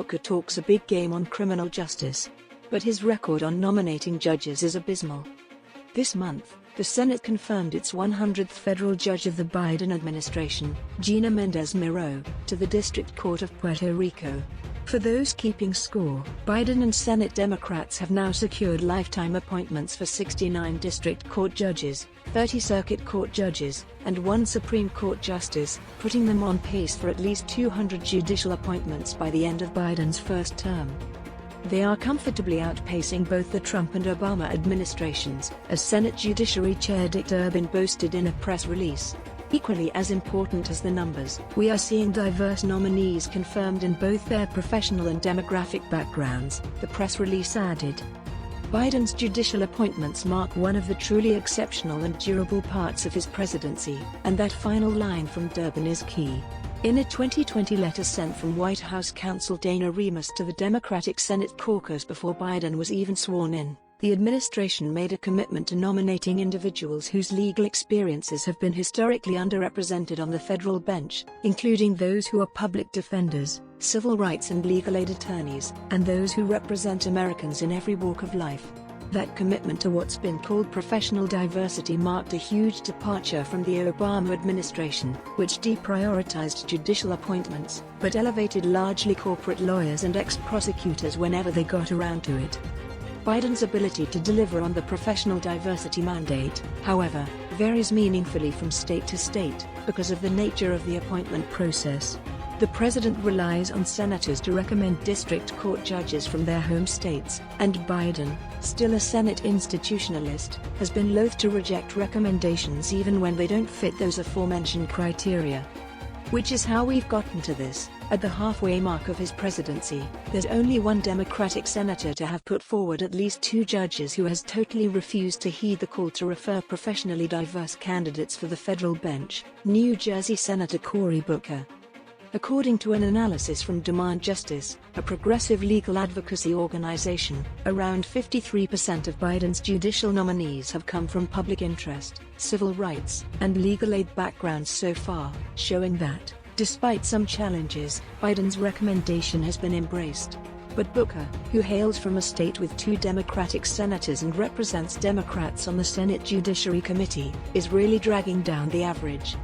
Booker talks a big game on criminal justice. But his record on nominating judges is abysmal. This month, the Senate confirmed its 100th federal judge of the Biden administration, Gina Mendez-Miro, to the District Court of Puerto Rico. For those keeping score, Biden and Senate Democrats have now secured lifetime appointments for 69 District Court judges, 30 Circuit Court judges, and 1 Supreme Court justice, putting them on pace for at least 200 judicial appointments by the end of Biden's first term. They are comfortably outpacing both the Trump and Obama administrations, as Senate Judiciary Chair Dick Durbin boasted in a press release. Equally as important as the numbers, we are seeing diverse nominees confirmed in both their professional and demographic backgrounds, the press release added. Biden's judicial appointments mark one of the truly exceptional and durable parts of his presidency, and that final line from Durbin is key. In a 2020 letter sent from White House counsel Dana Remus to the Democratic Senate caucus before Biden was even sworn in, the administration made a commitment to nominating individuals whose legal experiences have been historically underrepresented on the federal bench, including those who are public defenders, civil rights and legal aid attorneys, and those who represent Americans in every walk of life. That commitment to what's been called professional diversity marked a huge departure from the Obama administration, which deprioritized judicial appointments, but elevated largely corporate lawyers and ex-prosecutors whenever they got around to it. Biden's ability to deliver on the professional diversity mandate, however, varies meaningfully from state to state, because of the nature of the appointment process. The president relies on senators to recommend district court judges from their home states, and Biden, still a Senate institutionalist, has been loath to reject recommendations even when they don't fit those aforementioned criteria. Which is how we've gotten to this. At the halfway mark of his presidency, there's only one Democratic senator to have put forward at least 2 judges who has totally refused to heed the call to refer professionally diverse candidates for the federal bench, New Jersey Senator Cory Booker. According to an analysis from Demand Justice, a progressive legal advocacy organization, around 53% of Biden's judicial nominees have come from public interest, civil rights, and legal aid backgrounds so far, showing that, despite some challenges, Biden's recommendation has been embraced. But Booker, who hails from a state with 2 Democratic senators and represents Democrats on the Senate Judiciary Committee, is really dragging down the average.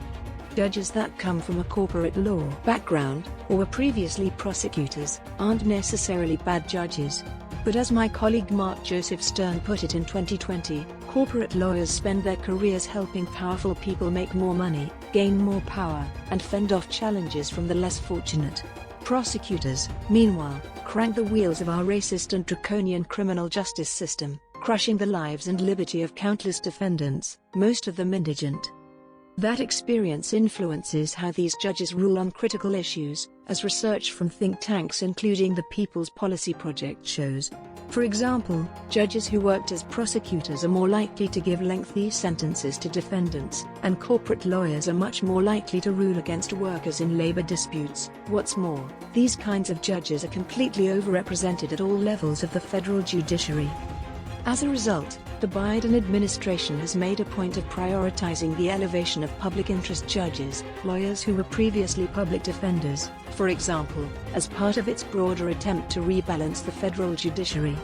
Judges that come from a corporate law background, or were previously prosecutors, aren't necessarily bad judges. But as my colleague Mark Joseph Stern put it in 2020, corporate lawyers spend their careers helping powerful people make more money, gain more power, and fend off challenges from the less fortunate. Prosecutors, meanwhile, crank the wheels of our racist and draconian criminal justice system, crushing the lives and liberty of countless defendants, most of them indigent. That experience influences how these judges rule on critical issues, as research from think tanks including the People's Policy Project shows. For example, judges who worked as prosecutors are more likely to give lengthy sentences to defendants, and corporate lawyers are much more likely to rule against workers in labor disputes. What's more, these kinds of judges are completely overrepresented at all levels of the federal judiciary. As a result, the Biden administration has made a point of prioritizing the elevation of public interest judges, lawyers who were previously public defenders, for example, as part of its broader attempt to rebalance the federal judiciary.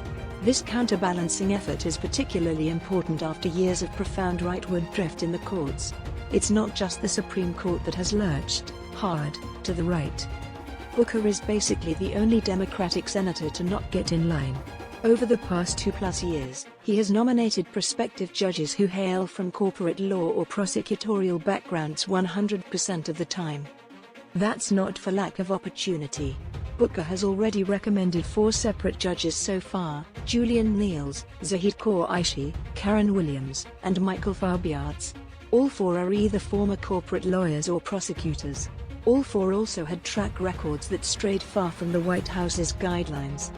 This counterbalancing effort is particularly important after years of profound rightward drift in the courts. It's not just the Supreme Court that has lurched hard to the right. Booker is basically the only Democratic senator to not get in line. Over the past 2+ years, he has nominated prospective judges who hail from corporate law or prosecutorial backgrounds 100% of the time. That's not for lack of opportunity. Booker has already recommended 4 separate judges so far: Julian Niels, Zahid Qureshi, Karen Williams, and Michael Fabiards. All 4 are either former corporate lawyers or prosecutors. All 4 also had track records that strayed far from the White House's guidelines.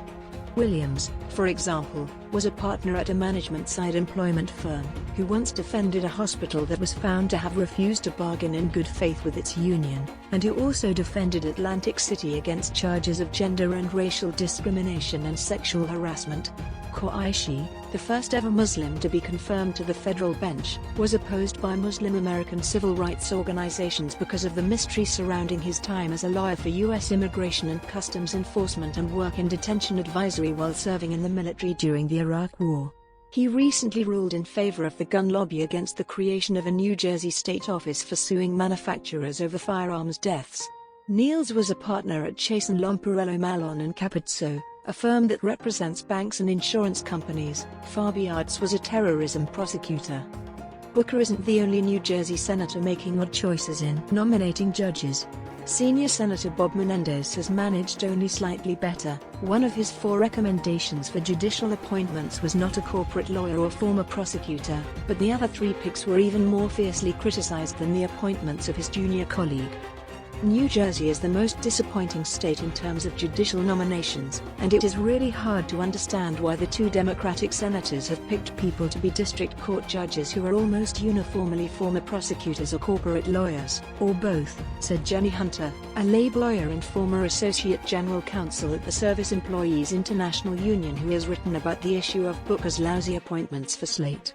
Williams, for example, was a partner at a management-side employment firm, who once defended a hospital that was found to have refused to bargain in good faith with its union, and who also defended Atlantic City against charges of gender and racial discrimination and sexual harassment. Qureshi, the first ever Muslim to be confirmed to the federal bench, was opposed by Muslim American civil rights organizations because of the mystery surrounding his time as a lawyer for U.S. Immigration and Customs Enforcement and work in detention advisory while serving in the military during the Iraq War. He recently ruled in favor of the gun lobby against the creation of a New Jersey state office for suing manufacturers over firearms deaths. Niels was a partner at Chase & Lamparello Malon & Capuzzo, a firm that represents banks and insurance companies. Fabiats was a terrorism prosecutor. Booker isn't the only New Jersey senator making odd choices in nominating judges. Senior Senator Bob Menendez has managed only slightly better. One of his 4 recommendations for judicial appointments was not a corporate lawyer or former prosecutor, but the other 3 picks were even more fiercely criticized than the appointments of his junior colleague. New Jersey is the most disappointing state in terms of judicial nominations, and it is really hard to understand why the 2 Democratic senators have picked people to be district court judges who are almost uniformly former prosecutors or corporate lawyers, or both, said Jenny Hunter, a labor lawyer and former Associate General Counsel at the Service Employees International Union who has written about the issue of Booker's lousy appointments for Slate.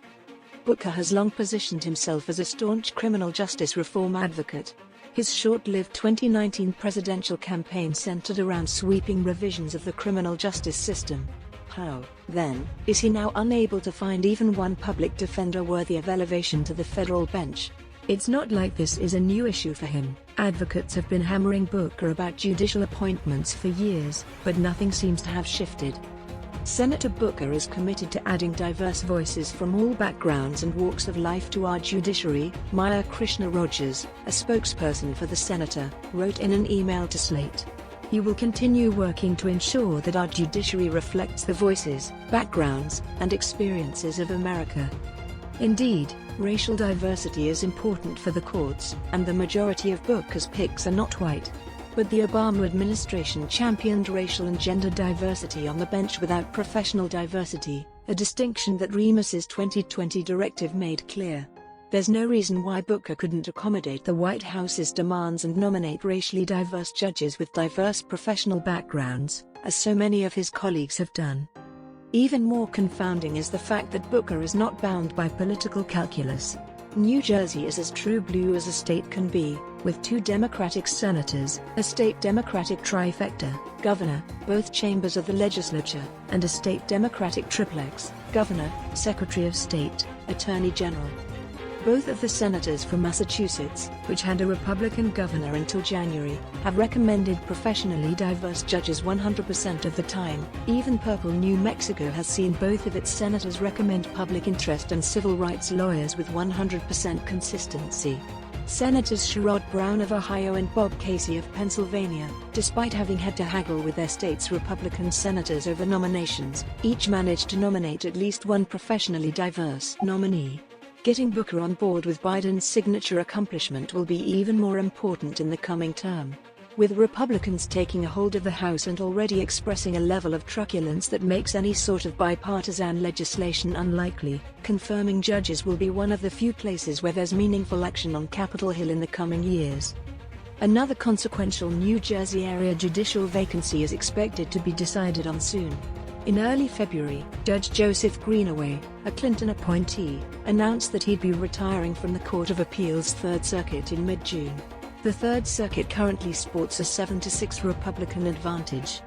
Booker has long positioned himself as a staunch criminal justice reform advocate. His short-lived 2019 presidential campaign centered around sweeping revisions of the criminal justice system. How, then, is he now unable to find even one public defender worthy of elevation to the federal bench? It's not like this is a new issue for him. Advocates have been hammering Booker about judicial appointments for years, but nothing seems to have shifted. Senator Booker is committed to adding diverse voices from all backgrounds and walks of life to our judiciary, Maya Krishna Rogers, a spokesperson for the senator, wrote in an email to Slate. He will continue working to ensure that our judiciary reflects the voices, backgrounds, and experiences of America. Indeed, racial diversity is important for the courts, and the majority of Booker's picks are not white. But the Obama administration championed racial and gender diversity on the bench without professional diversity, a distinction that Remus's 2020 directive made clear. There's no reason why Booker couldn't accommodate the White House's demands and nominate racially diverse judges with diverse professional backgrounds, as so many of his colleagues have done. Even more confounding is the fact that Booker is not bound by political calculus. New Jersey is as true blue as a state can be, with 2 Democratic senators, a state Democratic trifecta, governor, both chambers of the legislature, and a state Democratic triplex, governor, secretary of state, attorney general. Both of the senators from Massachusetts, which had a Republican governor until January, have recommended professionally diverse judges 100% of the time. Even purple New Mexico has seen both of its senators recommend public interest and civil rights lawyers with 100% consistency. Senators Sherrod Brown of Ohio and Bob Casey of Pennsylvania, despite having had to haggle with their state's Republican senators over nominations, each managed to nominate at least one professionally diverse nominee. Getting Booker on board with Biden's signature accomplishment will be even more important in the coming term. With Republicans taking a hold of the House and already expressing a level of truculence that makes any sort of bipartisan legislation unlikely, confirming judges will be one of the few places where there's meaningful action on Capitol Hill in the coming years. Another consequential New Jersey area judicial vacancy is expected to be decided on soon. In early February, Judge Joseph Greenaway, a Clinton appointee, announced that he'd be retiring from the Court of Appeals Third Circuit in mid-June. The Third Circuit currently sports a 7-6 Republican advantage.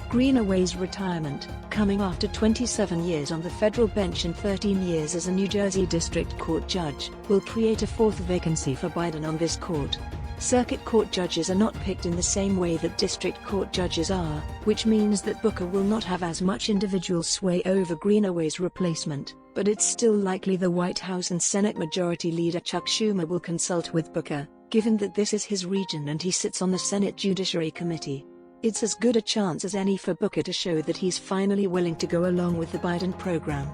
Greenaway's retirement, coming after 27 years on the federal bench and 13 years as a New Jersey District Court judge, will create a 4th vacancy for Biden on this court. Circuit court judges are not picked in the same way that district court judges are, which means that Booker will not have as much individual sway over Greenaway's replacement, but it's still likely the White House and Senate Majority Leader Chuck Schumer will consult with Booker, given that this is his region and he sits on the Senate Judiciary Committee. It's as good a chance as any for Booker to show that he's finally willing to go along with the Biden program.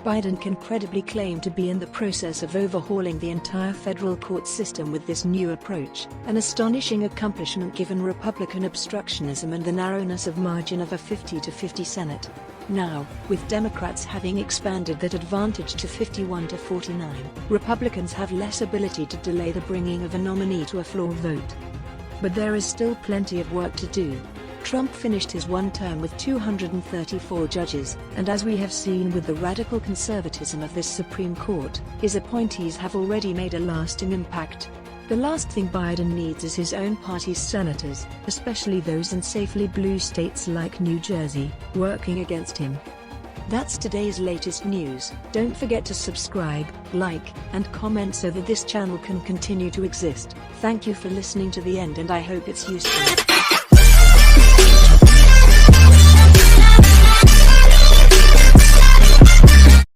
Biden can credibly claim to be in the process of overhauling the entire federal court system with this new approach, an astonishing accomplishment given Republican obstructionism and the narrowness of margin of a 50-50 Senate. Now, with Democrats having expanded that advantage to 51-49, Republicans have less ability to delay the bringing of a nominee to a floor vote. But there is still plenty of work to do. Trump finished his one term with 234 judges, and as we have seen with the radical conservatism of this Supreme Court, his appointees have already made a lasting impact. The last thing Biden needs is his own party's senators, especially those in safely blue states like New Jersey, working against him. That's today's latest news. Don't forget to subscribe, like, and comment so that this channel can continue to exist. Thank you for listening to the end, and I hope it's useful.